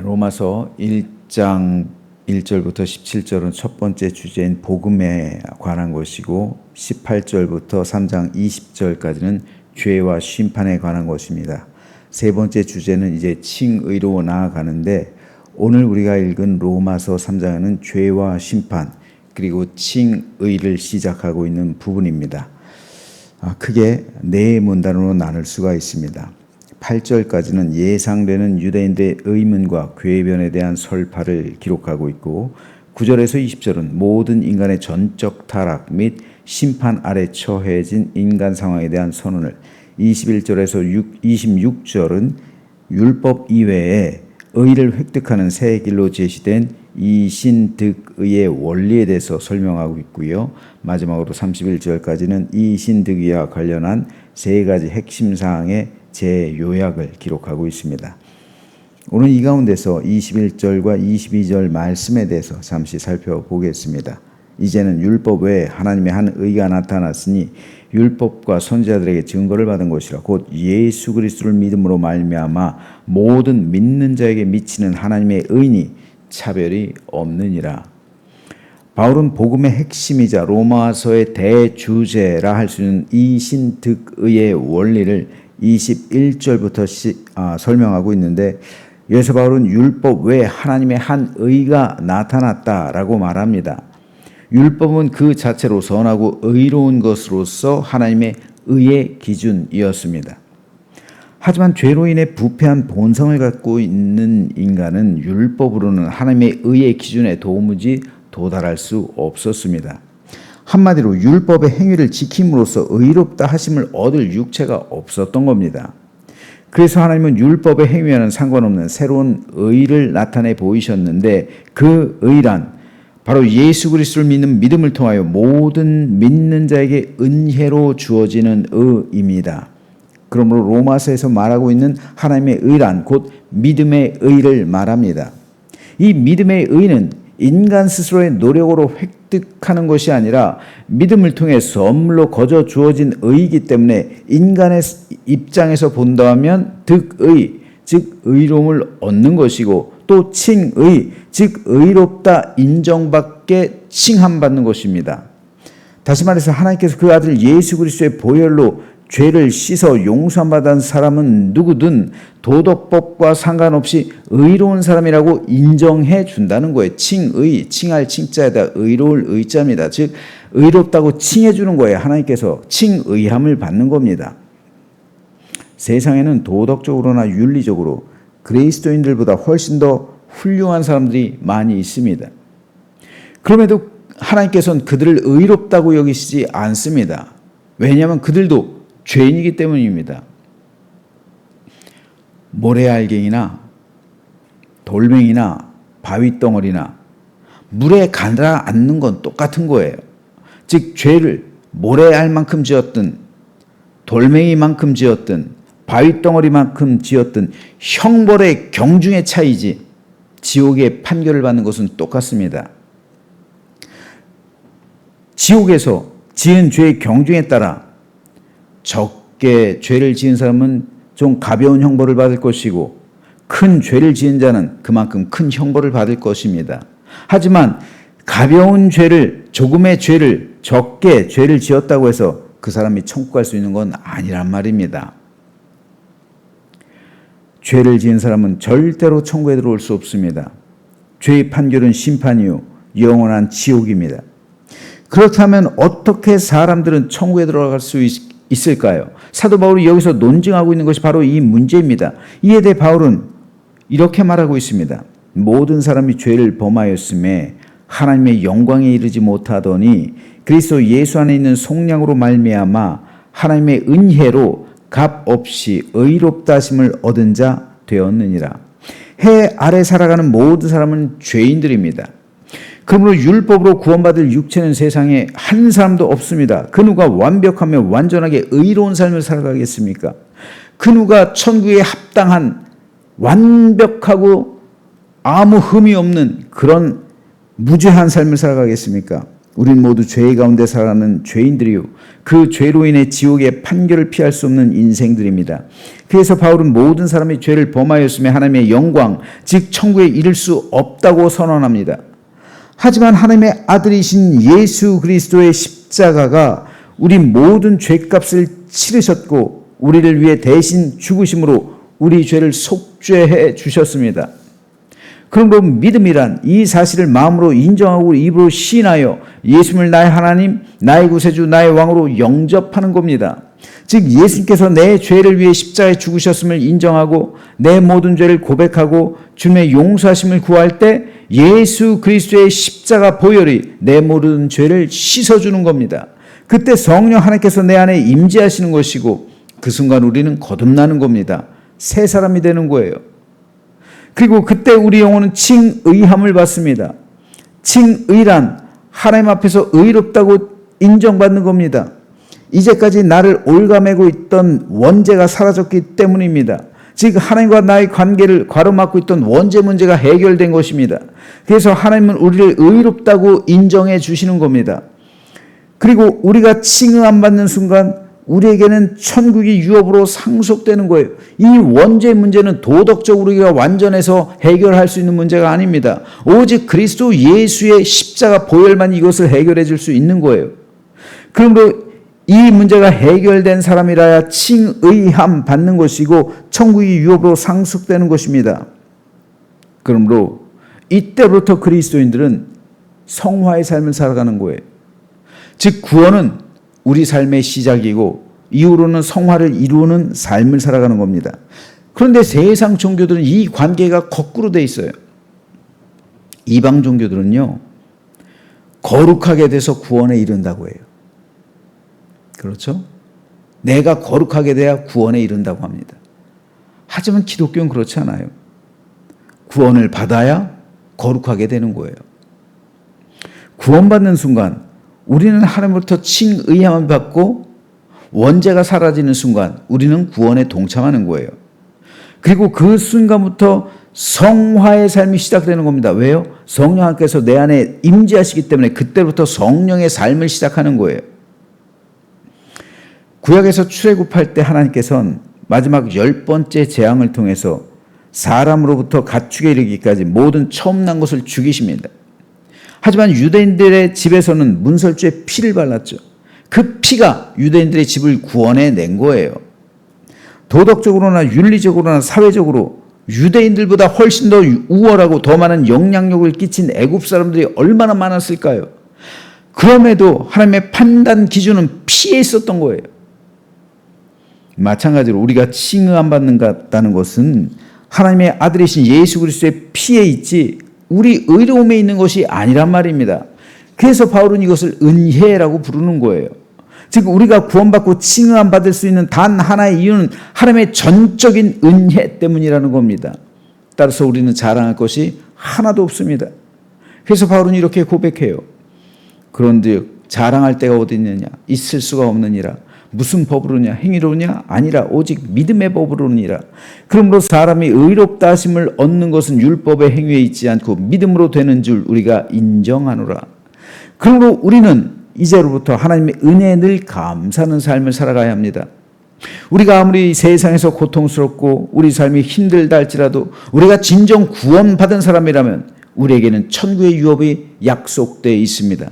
로마서 1장 1절부터 17절은 첫 번째 주제인 복음에 관한 것이고 18절부터 3장 20절까지는 죄와 심판에 관한 것입니다. 세 번째 주제는 이제 칭의로 나아가는데 오늘 우리가 읽은 로마서 3장에는 죄와 심판 그리고 칭의를 시작하고 있는 부분입니다. 크게 네 문단으로 나눌 수가 있습니다. 8절까지는 예상되는 유대인들의 의문과 궤변에 대한 설파를 기록하고 있고 9절에서 20절은 모든 인간의 전적 타락 및 심판 아래 처해진 인간 상황에 대한 선언을 21절에서 26절은 율법 이외에 의를 획득하는 새 길로 제시된 이신득의의 원리에 대해서 설명하고 있고요. 마지막으로 31절까지는 이신득의와 관련한 세 가지 핵심 사항의 재요약을 기록하고 있습니다. 오늘 이 가운데서 21절과 22절 말씀에 대해서 잠시 살펴보겠습니다. 이제는 율법 외에 하나님의 한 의가 나타났으니 율법과 선지자들에게 증거를 받은 것이라 곧 예수 그리스도를 믿음으로 말미암아 모든 믿는 자에게 미치는 하나님의 의니 차별이 없느니라. 바울은 복음의 핵심이자 로마서의 대주제라 할 수 있는 이신득의의 원리를 21절부터 설명하고 있는데 여기서 바울은 율법 외에 하나님의 한 의가 나타났다라고 말합니다. 율법은 그 자체로 선하고 의로운 것으로서 하나님의 의의 기준이었습니다. 하지만 죄로 인해 부패한 본성을 갖고 있는 인간은 율법으로는 하나님의 의의 기준에 도무지 도달할 수 없었습니다. 한마디로 율법의 행위를 지킴으로써 의롭다 하심을 얻을 육체가 없었던 겁니다. 그래서 하나님은 율법의 행위와는 상관없는 새로운 의를 나타내 보이셨는데 그 의란 바로 예수 그리스도를 믿는 믿음을 통하여 모든 믿는 자에게 은혜로 주어지는 의입니다. 그러므로 로마서에서 말하고 있는 하나님의 의란 곧 믿음의 의를 말합니다. 이 믿음의 의는 인간 스스로의 노력으로 획득하는 것이 아니라 믿음을 통해 선물로 거저 주어진 의이기 때문에 인간의 입장에서 본다면 득의, 즉 의로움을 얻는 것이고 또 칭의, 즉 의롭다 인정받게 칭함받는 것입니다. 다시 말해서 하나님께서 그 아들 예수 그리스도의 보혈로 죄를 씻어 용서받은 사람은 누구든 도덕법과 상관없이 의로운 사람이라고 인정해 준다는 거예요. 칭의, 칭할 칭자에다 의로울 의자입니다. 즉 의롭다고 칭해 주는 거예요. 하나님께서 칭의함을 받는 겁니다. 세상에는 도덕적으로나 윤리적으로 그리스도인들보다 훨씬 더 훌륭한 사람들이 많이 있습니다. 그럼에도 하나님께서는 그들을 의롭다고 여기시지 않습니다. 왜냐하면 그들도 죄인이기 때문입니다. 모래알갱이나 돌멩이나 바위덩어리나 물에 가라앉는 건 똑같은 거예요. 즉 죄를 모래알만큼 지었든 돌멩이만큼 지었든 바위덩어리만큼 지었든 형벌의 경중의 차이지 지옥의 판결을 받는 것은 똑같습니다. 지옥에서 지은 죄의 경중에 따라 적게 죄를 지은 사람은 좀 가벼운 형벌을 받을 것이고 큰 죄를 지은 자는 그만큼 큰 형벌을 받을 것입니다. 하지만 가벼운 죄를 조금의 죄를 적게 죄를 지었다고 해서 그 사람이 천국 갈 수 있는 건 아니란 말입니다. 죄를 지은 사람은 절대로 천국에 들어올 수 없습니다. 죄의 판결은 심판이요 영원한 지옥입니다. 그렇다면 어떻게 사람들은 천국에 들어갈 수 있을까요? 사도 바울이 여기서 논증하고 있는 것이 바로 이 문제입니다. 이에 대해 바울은 이렇게 말하고 있습니다. 모든 사람이 죄를 범하였음에 하나님의 영광에 이르지 못하더니 그리스도 예수 안에 있는 속량으로 말미암아 하나님의 은혜로 값없이 의롭다 하심을 얻은 자 되었느니라. 해 아래 살아가는 모든 사람은 죄인들입니다. 그러므로 율법으로 구원받을 육체는 세상에 한 사람도 없습니다. 그 누가 완벽하며 완전하게 의로운 삶을 살아가겠습니까? 그 누가 천국에 합당한 완벽하고 아무 흠이 없는 그런 무죄한 삶을 살아가겠습니까? 우린 모두 죄 가운데 살아가는 죄인들이요, 그 죄로 인해 지옥의 판결을 피할 수 없는 인생들입니다. 그래서 바울은 모든 사람이 죄를 범하였으며 하나님의 영광, 즉 천국에 이를 수 없다고 선언합니다. 하지만 하나님의 아들이신 예수 그리스도의 십자가가 우리 모든 죄값을 치르셨고 우리를 위해 대신 죽으심으로 우리 죄를 속죄해 주셨습니다. 그러므로 믿음이란 이 사실을 마음으로 인정하고 입으로 시인하여 예수님을 나의 하나님, 나의 구세주, 나의 왕으로 영접하는 겁니다. 즉 예수님께서 내 죄를 위해 십자가에 죽으셨음을 인정하고 내 모든 죄를 고백하고 주님의 용서하심을 구할 때 예수 그리스도의 십자가 보혈이 내 모든 죄를 씻어주는 겁니다. 그때 성령 하나님께서 내 안에 임재하시는 것이고 그 순간 우리는 거듭나는 겁니다. 새 사람이 되는 거예요. 그리고 그때 우리 영혼은 칭의함을 받습니다. 칭의란 하나님 앞에서 의롭다고 인정받는 겁니다. 이제까지 나를 올가매고 있던 원죄가 사라졌기 때문입니다. 즉 하나님과 나의 관계를 가로막고 있던 원죄 문제가 해결된 것입니다. 그래서 하나님은 우리를 의롭다고 인정해 주시는 겁니다. 그리고 우리가 칭의함 받는 순간 우리에게는 천국이 유업으로 상속되는 거예요. 이 원죄 문제는 도덕적으로 우리가 완전해서 해결할 수 있는 문제가 아닙니다. 오직 그리스도 예수의 십자가 보혈만 이것을 해결해 줄 수 있는 거예요. 그러므로 이 문제가 해결된 사람이라야 칭의함 받는 것이고 천국이 유업으로 상속되는 것입니다. 그러므로 이때부터 그리스도인들은 성화의 삶을 살아가는 거예요. 즉 구원은 우리 삶의 시작이고 이후로는 성화를 이루는 삶을 살아가는 겁니다. 그런데 세상 종교들은 이 관계가 거꾸로 돼 있어요. 이방 종교들은요, 거룩하게 돼서 구원에 이른다고 해요. 그렇죠? 내가 거룩하게 돼야 구원에 이른다고 합니다. 하지만 기독교는 그렇지 않아요. 구원을 받아야 거룩하게 되는 거예요. 구원받는 순간 우리는 하나님으로부터 칭의함을 받고 원죄가 사라지는 순간 우리는 구원에 동참하는 거예요. 그리고 그 순간부터 성화의 삶이 시작되는 겁니다. 왜요? 성령 하나님께서 내 안에 임재하시기 때문에 그때부터 성령의 삶을 시작하는 거예요. 구약에서 출애굽할 때 하나님께서는 마지막 10번째 재앙을 통해서 사람으로부터 가축에 이르기까지 모든 처음 난 것을 죽이십니다. 하지만 유대인들의 집에서는 문설주에 피를 발랐죠. 그 피가 유대인들의 집을 구원해 낸 거예요. 도덕적으로나 윤리적으로나 사회적으로 유대인들보다 훨씬 더 우월하고 더 많은 영향력을 끼친 애굽 사람들이 얼마나 많았을까요? 그럼에도 하나님의 판단 기준은 피에 있었던 거예요. 마찬가지로 우리가 칭의함 받는다는 것은 하나님의 아들이신 예수 그리스도의 피에 있지 우리 의로움에 있는 것이 아니란 말입니다. 그래서 바울은 이것을 은혜라고 부르는 거예요. 즉 우리가 구원받고 칭의함 받을 수 있는 단 하나의 이유는 하나님의 전적인 은혜 때문이라는 겁니다. 따라서 우리는 자랑할 것이 하나도 없습니다. 그래서 바울은 이렇게 고백해요. 그런데 자랑할 데가 어디 있느냐? 있을 수가 없느니라. 무슨 법으로냐? 행위로냐? 아니라 오직 믿음의 법으로니라. 그러므로 사람이 의롭다 하심을 얻는 것은 율법의 행위에 있지 않고 믿음으로 되는 줄 우리가 인정하노라. 그러므로 우리는 이제로부터 하나님의 은혜에 늘 감사하는 삶을 살아가야 합니다. 우리가 아무리 세상에서 고통스럽고 우리 삶이 힘들다 할지라도 우리가 진정 구원받은 사람이라면 우리에게는 천국의 유업이 약속되어 있습니다.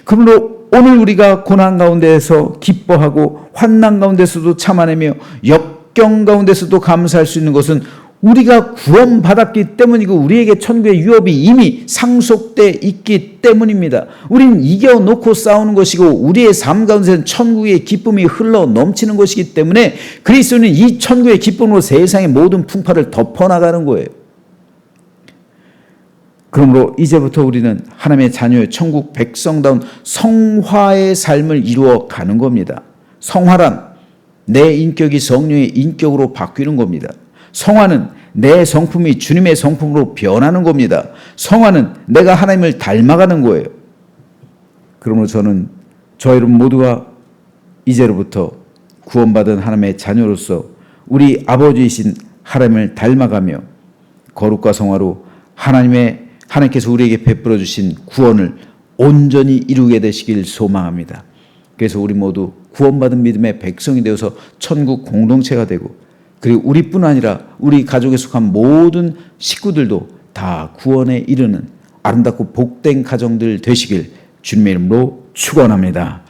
그러므로 오늘 우리가 고난 가운데에서 기뻐하고 환난 가운데서도 참아내며 역경 가운데서도 감사할 수 있는 것은 우리가 구원받았기 때문이고 우리에게 천국의 유업이 이미 상속되어 있기 때문입니다. 우리는 이겨놓고 싸우는 것이고 우리의 삶 가운데서는 천국의 기쁨이 흘러 넘치는 것이기 때문에 그리스도는 이 천국의 기쁨으로 세상의 모든 풍파를 덮어나가는 거예요. 그러므로 이제부터 우리는 하나님의 자녀의 천국 백성다운 성화의 삶을 이루어 가는 겁니다. 성화란 내 인격이 성령의 인격으로 바뀌는 겁니다. 성화는 내 성품이 주님의 성품으로 변하는 겁니다. 성화는 내가 하나님을 닮아가는 거예요. 그러므로 저는 저 여러분 모두가 이제로부터 구원받은 하나님의 자녀로서 우리 아버지이신 하나님을 닮아가며 거룩과 성화로 하나님께서 우리에게 베풀어 주신 구원을 온전히 이루게 되시길 소망합니다. 그래서 우리 모두 구원받은 믿음의 백성이 되어서 천국 공동체가 되고, 그리고 우리뿐 아니라 우리 가족에 속한 모든 식구들도 다 구원에 이르는 아름답고 복된 가정들 되시길 주님의 이름으로 축원합니다.